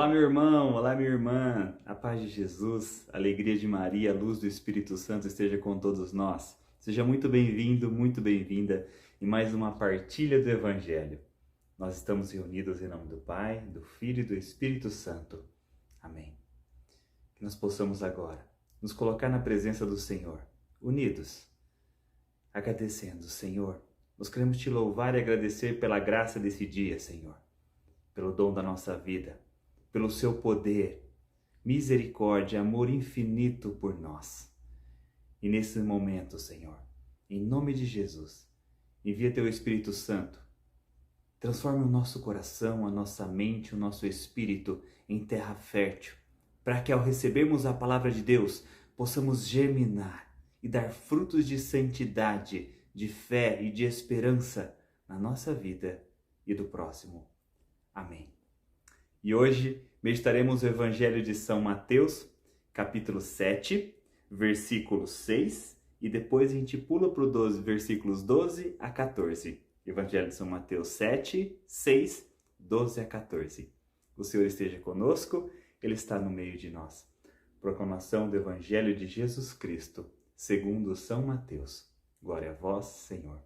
Olá, meu irmão, olá, minha irmã. A paz de Jesus, a alegria de Maria, a luz do Espírito Santo esteja com todos nós. Seja muito bem-vindo, muito bem-vinda em mais uma partilha do Evangelho. Nós estamos reunidos em nome do Pai, do Filho e do Espírito Santo. Amém. Que nós possamos agora nos colocar na presença do Senhor, unidos, agradecendo, Senhor. Nós queremos te louvar e agradecer pela graça desse dia, Senhor, pelo dom da nossa vida, pelo seu poder, misericórdia, amor infinito por nós. E nesse momento, Senhor, em nome de Jesus, envia teu Espírito Santo, transforme o nosso coração, a nossa mente, o nosso espírito em terra fértil, para que ao recebermos a palavra de Deus, possamos germinar e dar frutos de santidade, de fé e de esperança na nossa vida e do próximo. Amém. E hoje meditaremos o Evangelho de São Mateus, capítulo 7, versículo 6, e depois a gente pula para o versículos 12 a 14. Evangelho de São Mateus 7, 6, 12 a 14. O Senhor esteja conosco, Ele está no meio de nós. Proclamação do Evangelho de Jesus Cristo, segundo São Mateus. Glória a vós, Senhor.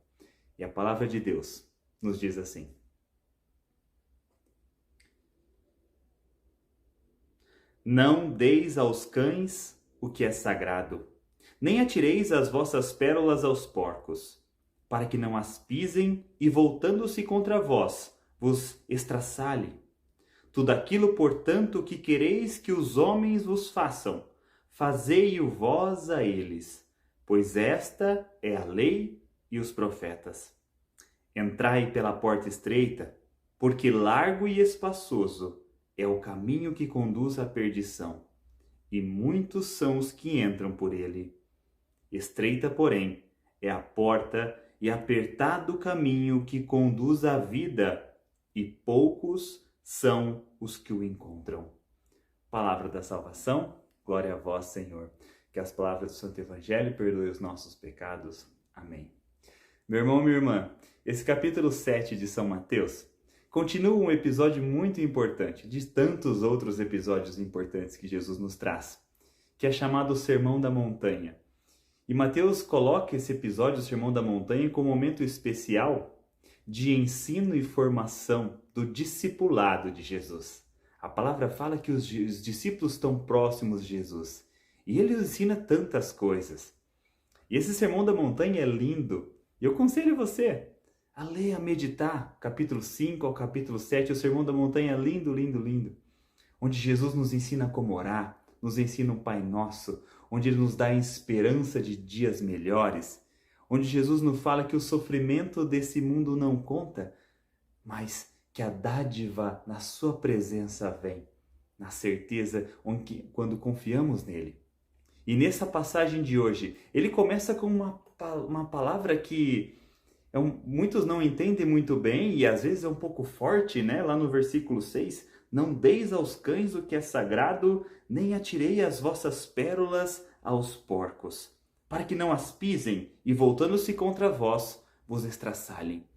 E a palavra de Deus nos diz assim: Não deis aos cães o que é sagrado, nem atireis as vossas pérolas aos porcos, para que não as pisem e, voltando-se contra vós, vos estraçalhem. Tudo aquilo, portanto, que quereis que os homens vos façam, fazei-o vós a eles, pois esta é a lei e os profetas. Entrai pela porta estreita, porque largo e espaçoso é o caminho que conduz à perdição, e muitos são os que entram por ele. Estreita, porém, é a porta e apertado o caminho que conduz à vida, e poucos são os que o encontram. Palavra da salvação, glória a vós, Senhor. Que as palavras do Santo Evangelho perdoem os nossos pecados. Amém. Meu irmão, minha irmã, esse capítulo 7 de São Mateus continua um episódio muito importante, de tantos outros episódios importantes que Jesus nos traz, que é chamado o Sermão da Montanha. E Mateus coloca esse episódio, o Sermão da Montanha, como um momento especial de ensino e formação do discipulado de Jesus. A palavra fala que os discípulos estão próximos de Jesus e ele ensina tantas coisas. E esse Sermão da Montanha é lindo. E eu aconselho você a ler, a meditar, capítulo 5 ao capítulo 7, o Sermão da Montanha é lindo, lindo, lindo. Onde Jesus nos ensina como orar, nos ensina o Pai Nosso, onde Ele nos dá a esperança de dias melhores, onde Jesus nos fala que o sofrimento desse mundo não conta, mas que a dádiva na sua presença vem, na certeza quando confiamos nele. E nessa passagem de hoje, ele começa com uma palavra que muitos não entendem muito bem e às vezes é um pouco forte, né? Lá no versículo 6, não deis aos cães o que é sagrado, nem atirei as vossas pérolas aos porcos, para que não as pisem e, voltando-se contra vós, vos estraçalhem.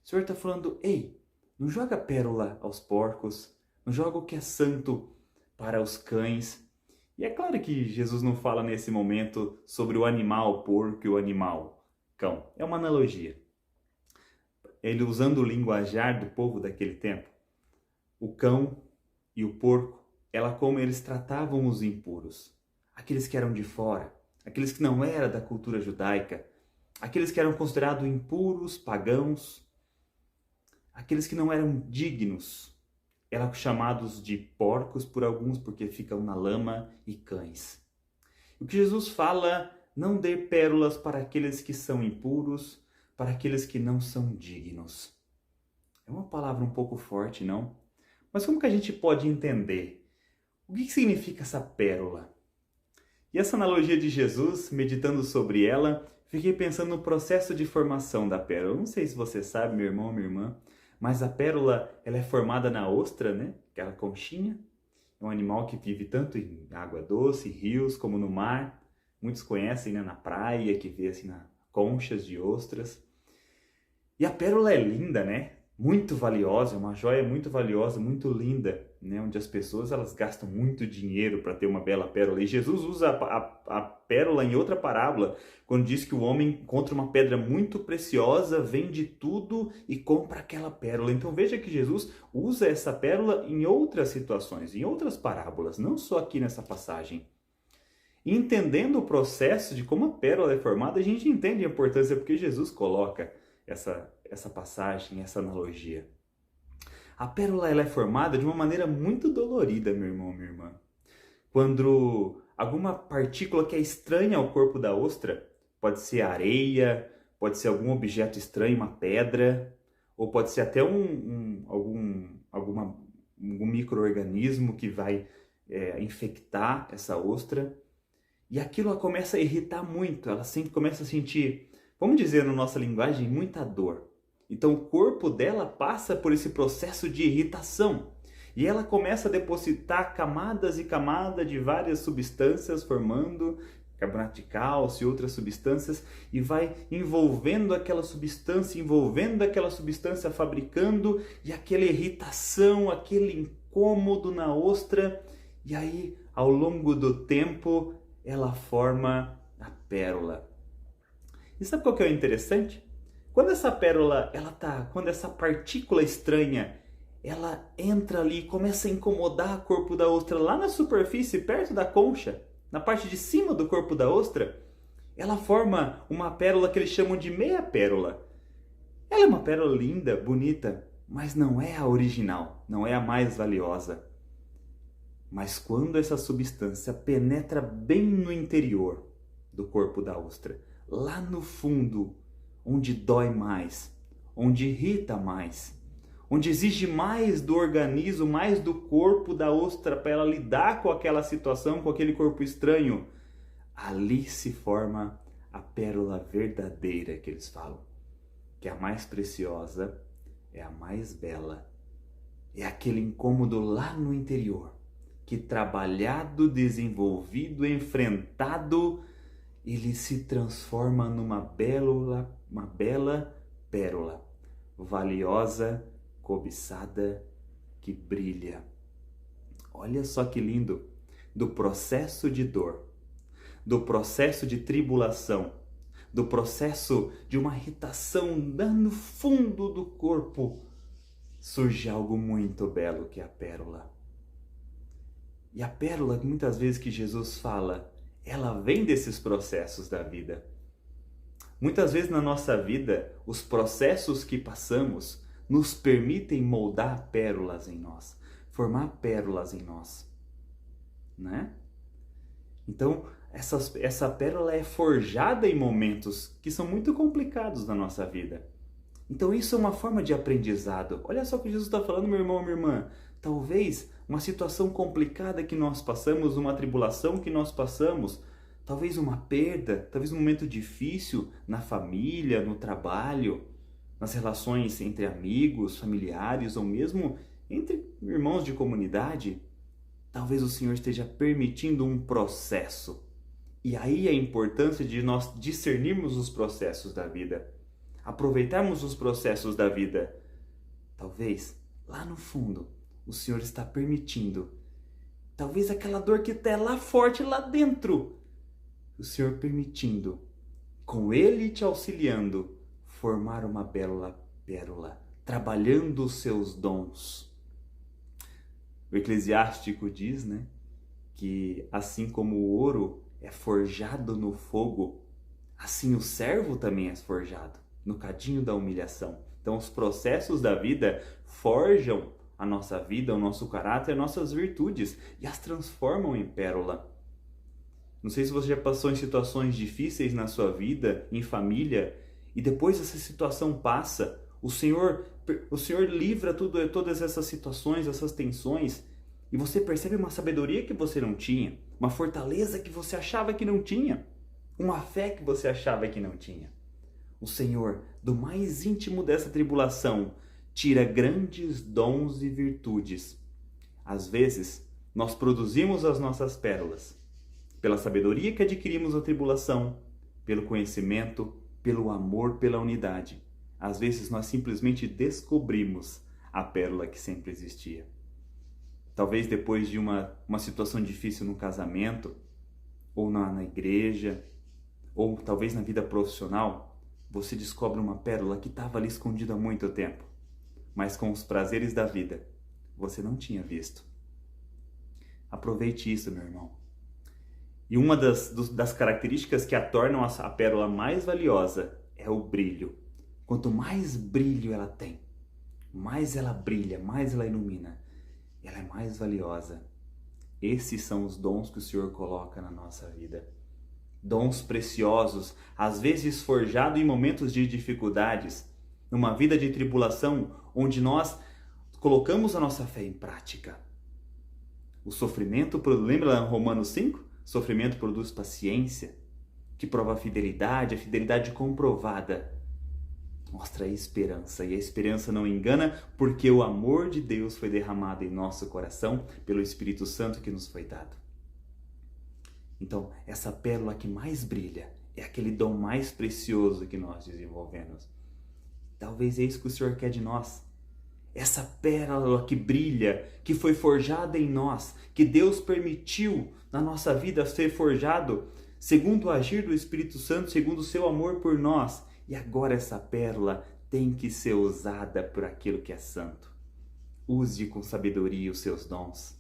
O Senhor está falando, ei, não joga pérola aos porcos, não joga o que é santo para os cães. E é claro que Jesus não fala nesse momento sobre o animal porco e o animal cão. É uma analogia. Ele usando o linguajar do povo daquele tempo. O cão e o porco, como eles tratavam os impuros. Aqueles que eram de fora, aqueles que não eram da cultura judaica, aqueles que eram considerados impuros, pagãos, aqueles que não eram dignos, eram chamados de porcos por alguns porque ficam na lama, e cães. O que Jesus fala, não dê pérolas para aqueles que são impuros, para aqueles que não são dignos. É uma palavra um pouco forte, não? Mas como que a gente pode entender? O que significa essa pérola? E essa analogia de Jesus, meditando sobre ela, fiquei pensando no processo de formação da pérola. Eu não sei se você sabe, meu irmão, minha irmã, mas a pérola ela é formada na ostra, né? Aquela conchinha. É um animal que vive tanto em água doce, rios, como no mar. Muitos conhecem, né? Na praia, que vê assim, conchas de ostras. E a pérola é linda, né? muito valiosa, uma joia muito valiosa, muito linda, né? Onde as pessoas elas gastam muito dinheiro para ter uma bela pérola. E Jesus usa a pérola em outra parábola, quando diz que o homem encontra uma pedra muito preciosa, vende tudo e compra aquela pérola. Então veja que Jesus usa essa pérola em outras situações, em outras parábolas, não só aqui nessa passagem. E entendendo o processo de como a pérola é formada, a gente entende a importância porque Jesus coloca essa passagem, essa analogia. A pérola ela é formada de uma maneira muito dolorida, meu irmão, minha irmã. Quando alguma partícula que é estranha ao corpo da ostra, pode ser areia, pode ser algum objeto estranho, uma pedra, ou pode ser até algum micro-organismo que vai infectar essa ostra. E aquilo começa a irritar muito, ela sempre começa a sentir, vamos dizer na nossa linguagem, muita dor. Então o corpo dela passa por esse processo de irritação. E ela começa a depositar camadas e camadas de várias substâncias, formando carbonato de cálcio e outras substâncias, e vai envolvendo aquela substância, fabricando, e aquela irritação, aquele incômodo na ostra, e aí, ao longo do tempo, ela forma a pérola. E sabe qual que é o interessante? Quando essa pérola, quando essa partícula estranha, ela entra ali e começa a incomodar o corpo da ostra lá na superfície, perto da concha, na parte de cima do corpo da ostra, ela forma uma pérola que eles chamam de meia pérola. Ela é uma pérola linda, bonita, mas não é a original, não é a mais valiosa. Mas quando essa substância penetra bem no interior do corpo da ostra, lá no fundo, onde dói mais, onde irrita mais, onde exige mais do organismo, mais do corpo da ostra para ela lidar com aquela situação, com aquele corpo estranho, ali se forma a pérola verdadeira que eles falam, que é a mais preciosa, é a mais bela, é aquele incômodo lá no interior, que trabalhado, desenvolvido, enfrentado, ele se transforma numa bela pérola, valiosa, cobiçada, que brilha. Olha só que lindo! Do processo de dor, do processo de tribulação, do processo de uma irritação lá no fundo do corpo, surge algo muito belo que é a pérola. E a pérola, muitas vezes que Jesus fala, ela vem desses processos da vida. Muitas vezes na nossa vida, os processos que passamos nos permitem moldar pérolas em nós, formar pérolas em nós, né? Então, essa pérola é forjada em momentos que são muito complicados na nossa vida. Então isso é uma forma de aprendizado. Olha só o que Jesus está falando, meu irmão, minha irmã. Talvez uma situação complicada que nós passamos, uma tribulação que nós passamos, talvez uma perda, talvez um momento difícil na família, no trabalho, nas relações entre amigos, familiares ou mesmo entre irmãos de comunidade. Talvez o Senhor esteja permitindo um processo. E aí a importância de nós discernirmos os processos da vida. Aproveitarmos os processos da vida. Talvez, lá no fundo, o Senhor está permitindo. Talvez aquela dor que está lá forte, lá dentro. O Senhor permitindo, com Ele te auxiliando, formar uma bela pérola, trabalhando os seus dons. O Eclesiástico diz, né, que assim como o ouro é forjado no fogo, assim o servo também é forjado no cadinho da humilhação. Então os processos da vida forjam a nossa vida, o nosso caráter, as nossas virtudes e as transformam em pérola. Não sei se você já passou em situações difíceis na sua vida, em família, e depois essa situação passa, o Senhor livra todas essas situações, essas tensões, e você percebe uma sabedoria que você não tinha, uma fortaleza que você achava que não tinha, uma fé que você achava que não tinha. O Senhor, do mais íntimo dessa tribulação, tira grandes dons e virtudes. Às vezes, nós produzimos as nossas pérolas pela sabedoria que adquirimos na tribulação, pelo conhecimento, pelo amor, pela unidade. Às vezes nós simplesmente descobrimos a pérola que sempre existia. Talvez depois de uma situação difícil no casamento, ou na igreja, ou talvez na vida profissional, você descobre uma pérola que estava ali escondida há muito tempo, mas com os prazeres da vida você não tinha visto. Aproveite isso, meu irmão. E uma das características que a tornam a pérola mais valiosa é o brilho. Quanto mais brilho ela tem, mais ela brilha, mais ela ilumina, ela é mais valiosa. Esses são os dons que o Senhor coloca na nossa vida. Dons preciosos, às vezes forjados em momentos de dificuldades, numa vida de tribulação, onde nós colocamos a nossa fé em prática. O sofrimento, lembra Romanos 5? Sofrimento produz paciência, que prova a fidelidade comprovada mostra a esperança, e a esperança não engana, porque o amor de Deus foi derramado em nosso coração pelo Espírito Santo que nos foi dado. Então, essa pérola que mais brilha é aquele dom mais precioso que nós desenvolvemos. Talvez é isso que o Senhor quer de nós. Essa pérola que brilha, que foi forjada em nós, que Deus permitiu na nossa vida ser forjado segundo o agir do Espírito Santo, segundo o seu amor por nós. E agora essa pérola tem que ser usada por aquilo que é santo. Use com sabedoria os seus dons.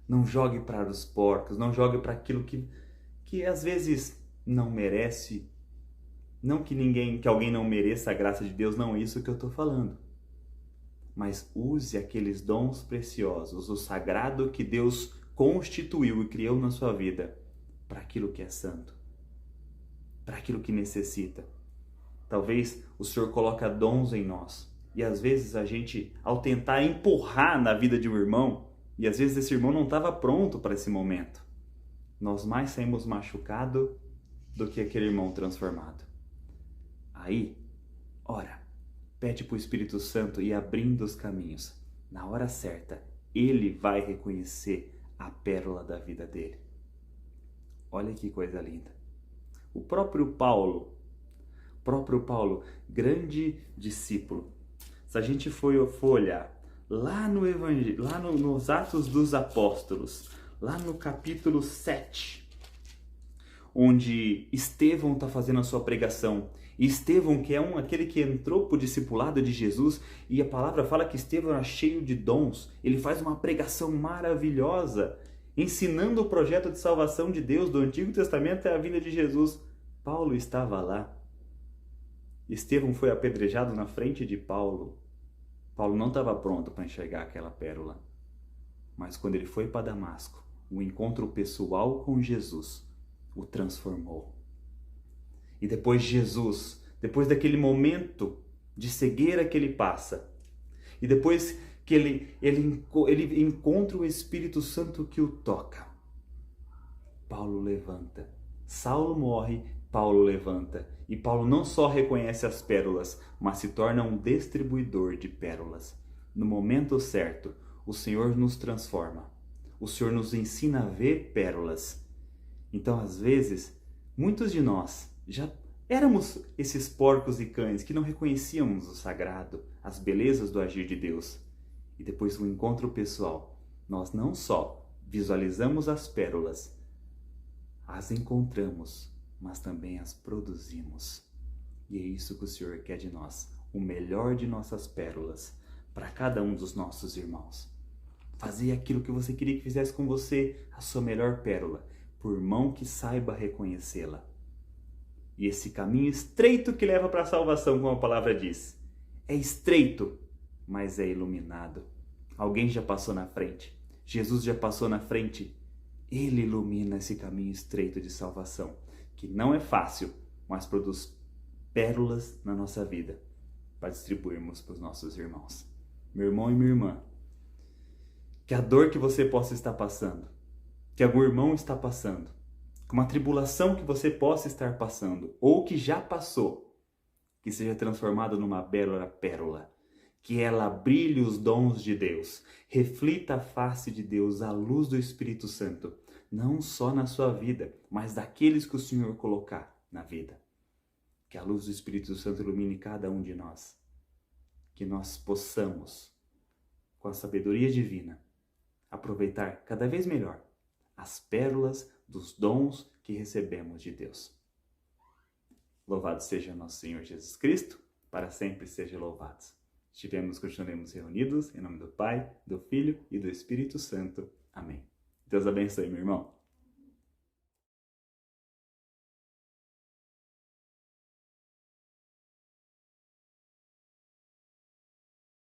Não jogue para os porcos, não jogue para aquilo que às vezes não merece. Não que alguém não mereça a graça de Deus, não é isso que eu estou falando. Mas use aqueles dons preciosos, o sagrado que Deus constituiu e criou na sua vida, para aquilo que é santo, para aquilo que necessita. Talvez o Senhor coloque dons em nós, e às vezes a gente, ao tentar empurrar na vida de um irmão, e às vezes esse irmão não estava pronto para esse momento, nós mais saímos machucados do que aquele irmão transformado. Aí, ora, pede para o Espírito Santo ir abrindo os caminhos. Na hora certa, ele vai reconhecer a pérola da vida dele. Olha que coisa linda. O próprio Paulo, grande discípulo. Se a gente for olhar lá no Evangelho, nos Atos dos Apóstolos, lá no capítulo 7, onde Estevão está fazendo a sua pregação. E Estevão, que é aquele que entrou para o discipulado de Jesus, e a palavra fala que Estevão era cheio de dons. Ele faz uma pregação maravilhosa, ensinando o projeto de salvação de Deus do Antigo Testamento até a vinda de Jesus. Paulo estava lá. Estevão foi apedrejado na frente de Paulo. Paulo não estava pronto para enxergar aquela pérola. Mas quando ele foi para Damasco, o encontro pessoal com Jesus o transformou. E depois depois daquele momento de cegueira que ele passa, e depois que ele encontra o Espírito Santo que o toca, Paulo levanta. Saulo morre, Paulo levanta. E Paulo não só reconhece as pérolas, mas se torna um distribuidor de pérolas. No momento certo, o Senhor nos transforma. O Senhor nos ensina a ver pérolas. Então, às vezes, muitos de nós já éramos esses porcos e cães que não reconhecíamos o sagrado, as belezas do agir de Deus. E depois do encontro pessoal, nós não só visualizamos as pérolas, as encontramos, mas também as produzimos. E é isso que o Senhor quer de nós, o melhor de nossas pérolas, para cada um dos nossos irmãos. Fazer aquilo que você queria que fizesse com você, a sua melhor pérola, por mão que saiba reconhecê-la. E esse caminho estreito que leva para a salvação, como a palavra diz, é estreito, mas é iluminado. Alguém já passou na frente. Jesus já passou na frente. Ele ilumina esse caminho estreito de salvação, que não é fácil, mas produz pérolas na nossa vida para distribuirmos para os nossos irmãos. Meu irmão e minha irmã, que a dor que você possa estar passando, que algum irmão está passando, com uma tribulação que você possa estar passando, ou que já passou, que seja transformado numa bela pérola, que ela brilhe os dons de Deus, reflita a face de Deus, a luz do Espírito Santo, não só na sua vida, mas daqueles que o Senhor colocar na vida. Que a luz do Espírito Santo ilumine cada um de nós. Que nós possamos, com a sabedoria divina, aproveitar cada vez melhor as pérolas dos dons que recebemos de Deus. Louvado seja nosso Senhor Jesus Cristo, para sempre seja louvado. Continuemos reunidos em nome do Pai, do Filho e do Espírito Santo. Amém. Deus abençoe, meu irmão.